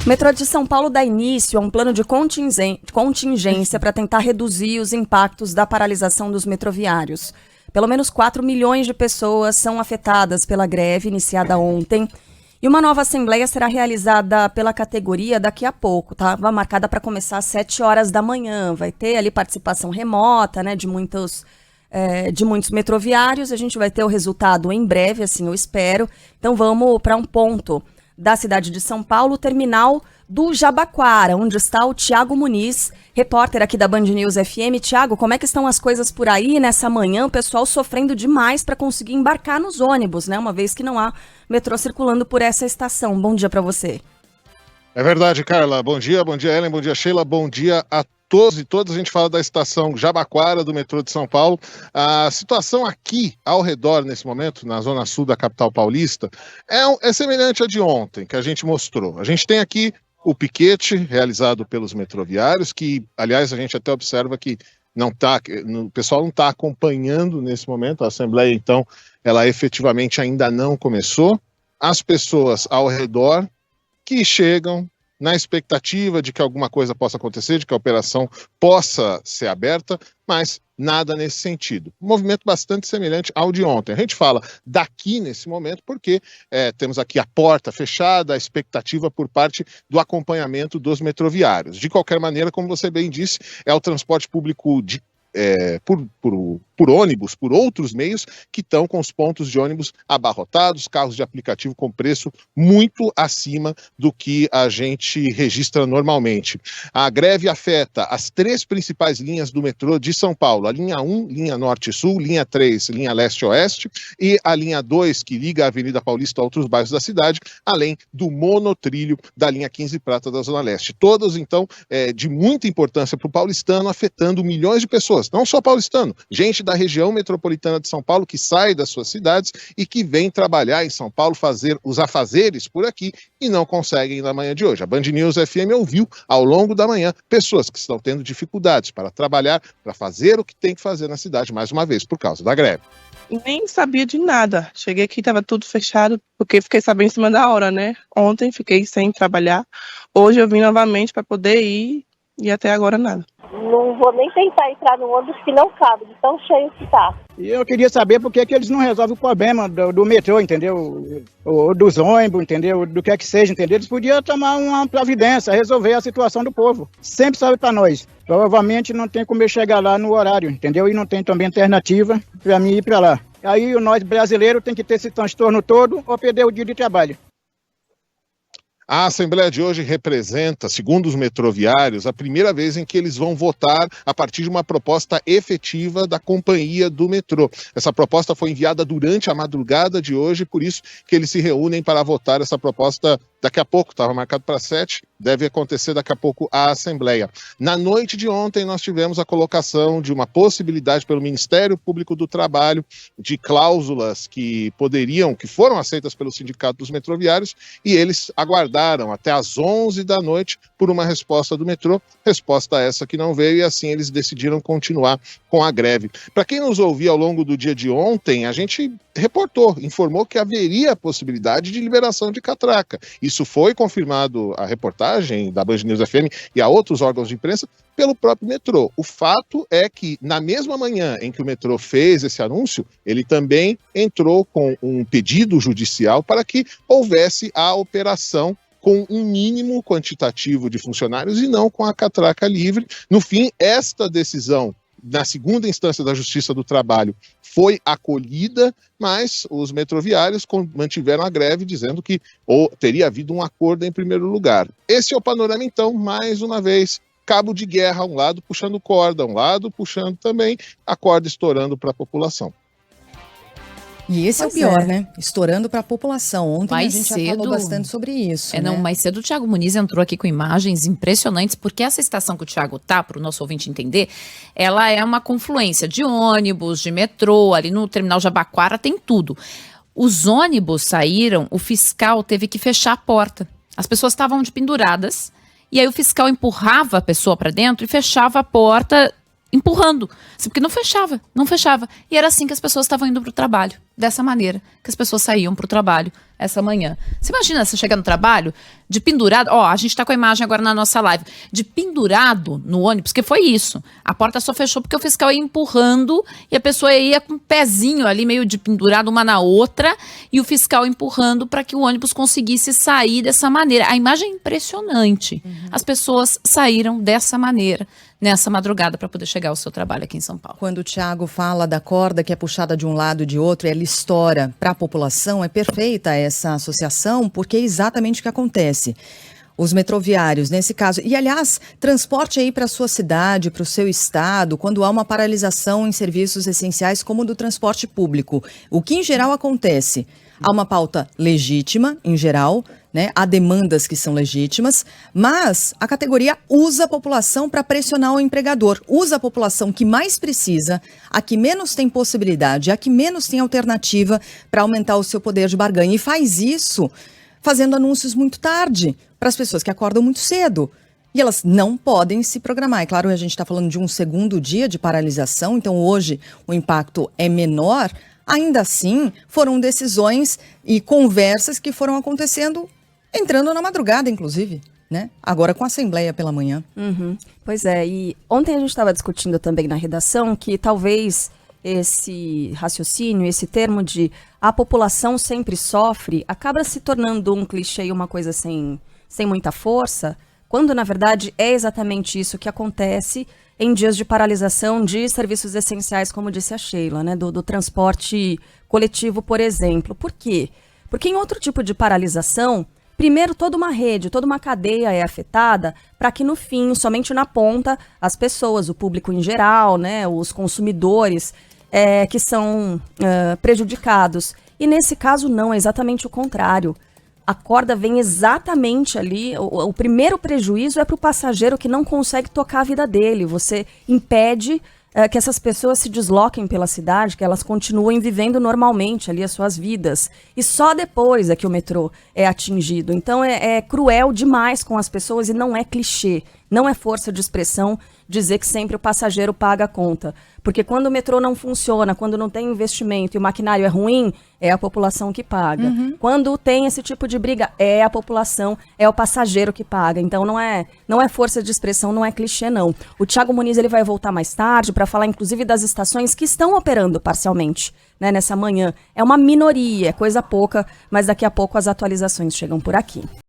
O metrô de São Paulo dá início a um plano de contingência para tentar reduzir os impactos da paralisação dos metroviários. Pelo menos 4 milhões de pessoas são afetadas pela greve iniciada ontem. E uma nova assembleia será realizada pela categoria daqui a pouco. Estava marcada para começar às 7 horas da manhã. Vai ter ali participação remota, né, de muitos metroviários. A gente vai ter o resultado em breve, assim eu espero. Então vamos para um ponto da cidade de São Paulo, o terminal do Jabaquara, onde está o Thiago Muniz, repórter aqui da Band News FM. Thiago, como é que estão as coisas por aí nessa manhã? O pessoal sofrendo demais para conseguir embarcar nos ônibus, né? Uma vez que não há metrô circulando por essa estação. Bom dia para você. É verdade, Carla. Bom dia, Ellen, bom dia, Sheila, bom dia a todos e todas. A gente fala da estação Jabaquara do metrô de São Paulo. A situação aqui ao redor nesse momento, na zona sul da capital paulista, é semelhante à de ontem, que a gente mostrou. A gente tem aqui o piquete realizado pelos metroviários, que, aliás, a gente até observa que o pessoal não está acompanhando nesse momento. A assembleia, então, ela efetivamente ainda não começou. As pessoas ao redor que chegam na expectativa de que alguma coisa possa acontecer, de que a operação possa ser aberta, mas nada nesse sentido. Um movimento bastante semelhante ao de ontem. A gente fala daqui nesse momento porque temos aqui a porta fechada, a expectativa por parte do acompanhamento dos metroviários. De qualquer maneira, como você bem disse, é o transporte público por ônibus, por outros meios, que estão com os pontos de ônibus abarrotados, carros de aplicativo com preço muito acima do que a gente registra normalmente. A greve afeta as 3 principais linhas do metrô de São Paulo, a linha 1, linha Norte-Sul, linha 3, linha Leste-Oeste, e a linha 2, que liga a Avenida Paulista a outros bairros da cidade, além do monotrilho da linha 15 Prata da Zona Leste. Todas, então, de muita importância para o paulistano, afetando milhões de pessoas, não só paulistano, gente da região metropolitana de São Paulo que sai das suas cidades e que vem trabalhar em São Paulo, fazer os afazeres por aqui e não conseguem na manhã de hoje. A Band News FM ouviu ao longo da manhã pessoas que estão tendo dificuldades para trabalhar, para fazer o que tem que fazer na cidade, mais uma vez, por causa da greve. Nem sabia de nada. Cheguei aqui, estava tudo fechado, porque fiquei sabendo em cima da hora, né? Ontem fiquei sem trabalhar. Hoje eu vim novamente para poder ir e até agora nada. Não vou nem tentar entrar no ônibus que não cabe, de tão cheio que tá. E eu queria saber por que eles não resolvem o problema do metrô, entendeu? Ou dos ônibus, entendeu? Do que é que seja, entendeu? Eles podiam tomar uma providência, resolver a situação do povo. Sempre sobe para nós. Provavelmente não tem como eu chegar lá no horário, entendeu? E não tem também alternativa para mim ir para lá. Aí nós brasileiros tem que ter esse transtorno todo ou perder o dia de trabalho. A Assembleia de hoje representa, segundo os metroviários, a primeira vez em que eles vão votar a partir de uma proposta efetiva da companhia do metrô. Essa proposta foi enviada durante a madrugada de hoje, por isso que eles se reúnem para votar essa proposta daqui a pouco. Estava marcado para 7, deve acontecer daqui a pouco a Assembleia. Na noite de ontem nós tivemos a colocação de uma possibilidade pelo Ministério Público do Trabalho de cláusulas que foram aceitas pelo Sindicato dos Metroviários, e eles aguardaram até às 11 da noite por uma resposta do metrô, resposta essa que não veio, e assim eles decidiram continuar com a greve. Para quem nos ouvia ao longo do dia de ontem, a gente informou que haveria a possibilidade de liberação de catraca. Isso foi confirmado, a reportagem da Band News FM e a outros órgãos de imprensa, pelo próprio metrô. O fato é que, na mesma manhã em que o metrô fez esse anúncio, ele também entrou com um pedido judicial para que houvesse a operação com um mínimo quantitativo de funcionários e não com a catraca livre. No fim, esta decisão, na segunda instância da Justiça do Trabalho, foi acolhida, mas os metroviários mantiveram a greve, dizendo que teria havido um acordo em primeiro lugar. Esse é o panorama, então, mais uma vez, cabo de guerra, um lado puxando corda, um lado puxando também a corda, estourando para a população. E esse é o pior, né? Estourando para a população. Ontem mais a gente cedo, já falou bastante sobre isso. Mais cedo o Thiago Muniz entrou aqui com imagens impressionantes, porque essa estação que o Thiago tá, para o nosso ouvinte entender, ela é uma confluência de ônibus, de metrô, ali no terminal Jabaquara tem tudo. Os ônibus saíram, o fiscal teve que fechar a porta. As pessoas estavam penduradas, e aí o fiscal empurrava a pessoa para dentro e fechava a porta, empurrando, porque não fechava. E era assim que as pessoas estavam indo para o trabalho, dessa maneira que as pessoas saíam para o trabalho, essa manhã. Você imagina você chegar no trabalho de pendurado, a gente tá com a imagem agora na nossa live, de pendurado no ônibus, que foi isso. A porta só fechou porque o fiscal ia empurrando e a pessoa ia com um pezinho ali meio de pendurado uma na outra e o fiscal empurrando para que o ônibus conseguisse sair dessa maneira. A imagem é impressionante. As pessoas saíram dessa maneira nessa madrugada para poder chegar ao seu trabalho aqui em São Paulo. Quando o Thiago fala da corda que é puxada de um lado e de outro e ela estoura para a população, é perfeita essa associação, porque é exatamente o que acontece. Os metroviários, nesse caso, e aliás, transporte aí para a sua cidade, para o seu estado, quando há uma paralisação em serviços essenciais como o do transporte público. O que em geral acontece? Há uma pauta legítima, em geral, né? Há demandas que são legítimas, mas a categoria usa a população para pressionar o empregador, usa a população que mais precisa, a que menos tem possibilidade, a que menos tem alternativa para aumentar o seu poder de barganha. E faz isso fazendo anúncios muito tarde para as pessoas que acordam muito cedo. E elas não podem se programar. É claro, a gente está falando de um segundo dia de paralisação, então hoje o impacto é menor. Ainda assim, foram decisões e conversas que foram acontecendo, entrando na madrugada, inclusive, né? Agora com a Assembleia pela manhã. Pois é, e ontem a gente estava discutindo também na redação que talvez esse raciocínio, esse termo de a população sempre sofre, acaba se tornando um clichê e uma coisa sem muita força, quando na verdade é exatamente isso que acontece em dias de paralisação de serviços essenciais, como disse a Sheila, né, do transporte coletivo, por exemplo. Por quê? Porque em outro tipo de paralisação, primeiro toda uma rede, toda uma cadeia é afetada para que no fim, somente na ponta, as pessoas, o público em geral, né, os consumidores que são prejudicados. E nesse caso não, é exatamente o contrário. A corda vem exatamente ali, o primeiro prejuízo é para o passageiro que não consegue tocar a vida dele. Você impede que essas pessoas se desloquem pela cidade, que elas continuem vivendo normalmente ali as suas vidas. E só depois é que o metrô é atingido. Então é cruel demais com as pessoas e não é clichê, não é força de expressão dizer que sempre o passageiro paga a conta. Porque quando o metrô não funciona, quando não tem investimento e o maquinário é ruim, é a população que paga. Quando tem esse tipo de briga, é a população, é o passageiro que paga. Então não é força de expressão, não é clichê, não. O Thiago Muniz ele vai voltar mais tarde para falar, inclusive, das estações que estão operando parcialmente, né, nessa manhã. É uma minoria, é coisa pouca, mas daqui a pouco as atualizações chegam por aqui.